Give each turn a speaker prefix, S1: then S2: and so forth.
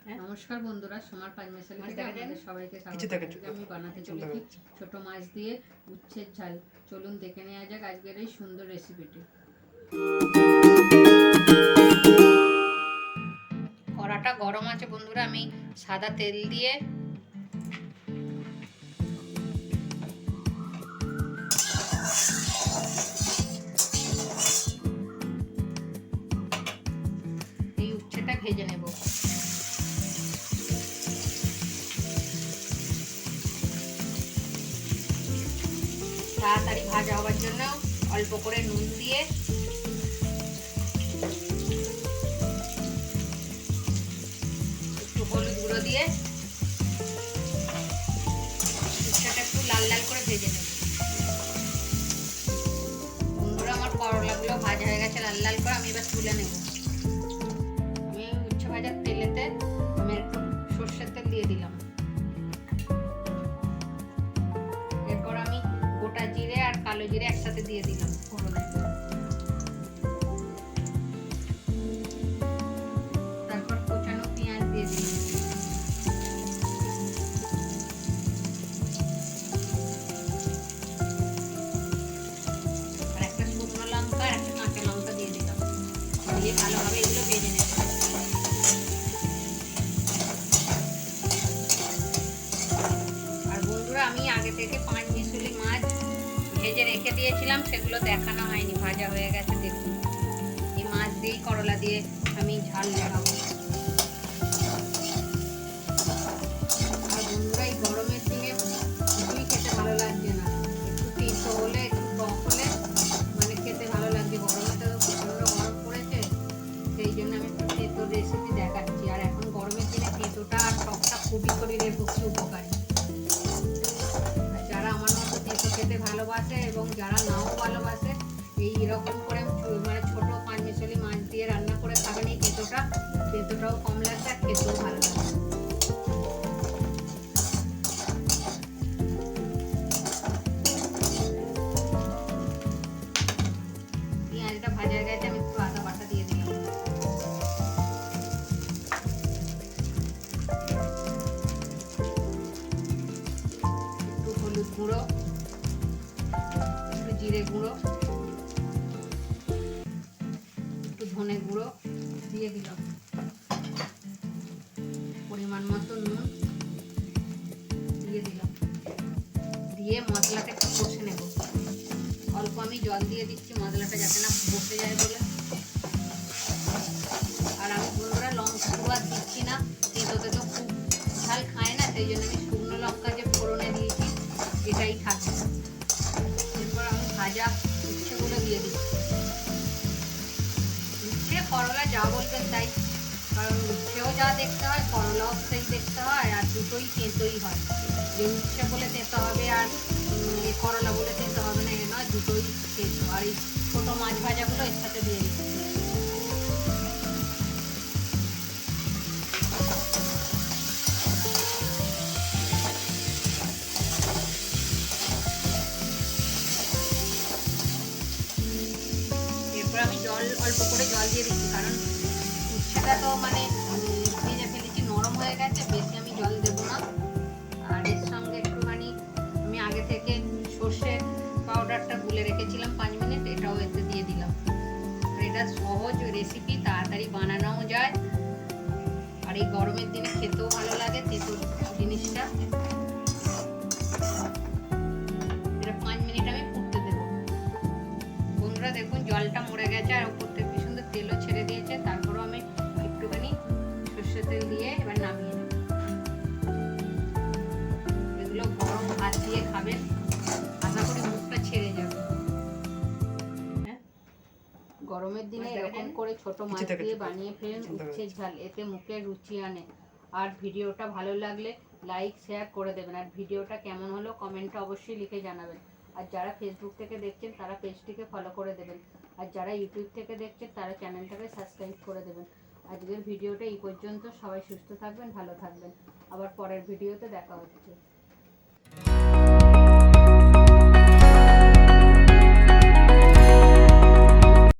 S1: নমস্কার বন্ধুরা, সোমার পাঁচমিশালি থেকে আপনাদের সবাইকে স্বাগত। আমি বানাতে চলেছি ছোট মাছ দিয়ে উচ্ছের ঝাল। চলুন দেখে নেওয়া যাক আজকের এই সুন্দর রেসিপিটি। কড়াটা গরম আছে বন্ধুরা, আমি সাদা তেল দিয়ে এই উচ্ছেটা ভেজে নেব। তাড়াতাড়ি ভাজা হওয়ার জন্য অল্প করে নুন দিয়ে একটু হলুদ গুঁড়ো দিয়ে উচ্ছেটা একটু লাল লাল করে ভেজে নেব। বন্ধুরা, আমার করলাগুলো ভাজা হয়ে গেছে লাল লাল করে, আমি এবার তুলে নেব। আমি উচ্ছে ভাজার তেলেতে আমি একটু সর্ষের তেল দিয়ে দিলাম। এরপর আমি গোটা জিরে আর কালো জিরে একসাথে দিয়ে দিলাম ফোড়নে। তারপর কোচানো পেঁয়াজ দিয়ে দিলাম। আর একটা শুকনো লঙ্কা আর একটা কাঁচা লঙ্কা দিয়ে দিলাম। দিয়ে ভালোভাবে এগুলো ভেজে নেব। আর বন্ধুরা, আমি আগে থেকে 5 মিশালি মাছ ভেজে রেখে দিয়েছিলাম, সেগুলো দেখানো হয়নি। ভাজা হয়ে গেছে দেখুন। এই মাছ দিয়ে করলা দিয়ে আমি ঝাল লাগাবো। আর বন্ধুরা, এই গরমের দিনে কিছুই খেতে ভালো লাগছে না। একটু তেতো হলে, একটু টক হলে মানে খেতে ভালো লাগছে। গরমে তো প্রচন্ড গরম পড়েছে, সেই জন্য আমি একটু তেতো রেসিপি দেখাচ্ছি। আর এখন গরমের দিনে তেতোটা আর টকটা খুবই শরীরের পক্ষে উপকারী। যারা আমার মতো তেতো খেতে ভালোবাসে এবং যারা নাও ভালোবাসে, এইরকম করে মানে ছোট 5 মিশালি মাছ দিয়ে রান্না করে খাবেন। এই তেতোটাও কম লাগবে আর খেতেও ভালো লাগবে। পেঁয়াজটা ভাজা হয়ে গেছে, আমি একটু আদা বাটা দিয়ে দিলাম। একটু হলুদ গুঁড়ো, একটু জিরে গুঁড়ো, একটু ধনে গুঁড়ো দিয়ে দিলাম। পরিমাণ মতো নুন দিয়ে দিলাম। দিয়ে মশলাটা একটু কষে নেব। অল্প আমি জল দিয়ে দিচ্ছি মশলাটা যাতে না বসে যায় বলে। আর আমি বন্ধুরা লঙ্কা গুঁড়ো আর দিচ্ছি না, তেতোতে তো খুব ঝাল খায় না, সেই জন্য আমি শুকনো লঙ্কা যে ফোড়নে দিয়েছি এটাই থাকবে। এরপর আমি ভাজা উচ্ছেগুলো দিয়ে দিচ্ছি। উচ্ছে করলা যা বলবেন তাই, কারণ উচ্ছেও যা দেখতে হয় করলাও সেই দেখতে হয়, আর দুটোই তেঁতোই হয়। যে উচ্ছে বলে তেঁতো হবে আর করলা বলে তেঁতো হবে না এ নয়, দুটোই তেঁতো। আর এই ছোটো মাছ ভাজাগুলো এর সাথে দিয়ে দিচ্ছি। এরপর আমি অল্প করে জল দিয়ে দিচ্ছি, কারণ উচ্ছেটা তো মানে ভেজে ফেলেছি, নরম হয়ে গেছে, বেশি আমি জল দেবো না। আর এর সঙ্গে একটুখানি আমি আগে থেকে সর্ষের পাউডারটা গুলে রেখেছিলাম 5 মিনিট, এটাও এতে দিয়ে দিলাম। আর এটা সহজ রেসিপি, তাড়াতাড়ি বানানোও যায়, আর এই গরমের দিনে খেতেও ভালো লাগে তেতো জিনিসটা। এটা 5 মিনিট আমি ফুটতে দেব। বন্ধুরা দেখুন, জলটা মরে গেছে আর উপর থেকে কি সুন্দর তেলও ছেড়ে দিয়েছে। তারপরও আমি একটুখানি সর্ষের তেল দিয়ে এবার নামিয়ে নেব। এগুলো গরম ভাত দিয়ে খাবেন, আশা করি মুখটা ছেড়ে যাবে। গরমের দিনে এরকম করে ছোট মাছ দিয়ে বানিয়ে ফেলেন উচ্ছের ঝাল, এতে মুখে রুচি আনে। আর ভিডিওটা ভালো লাগলে লাইক শেয়ার করে দেবেন। আর ভিডিওটা কেমন হলো কমেন্টে অবশ্যই লিখে জানাবেন। আর যারা ফেসবুক থেকে দেখছেন তারা পেজটিকে ফলো করে দেবেন। আর যারা ইউটিউব থেকে দেখছেন তারা চ্যানেলটাকে সাবস্ক্রাইব করে দেবেন। আজকের ভিডিওটা এই পর্যন্ত। সবাই সুস্থ থাকবেন, ভালো থাকবেন। আবার পরের ভিডিওতে দেখা হচ্ছে।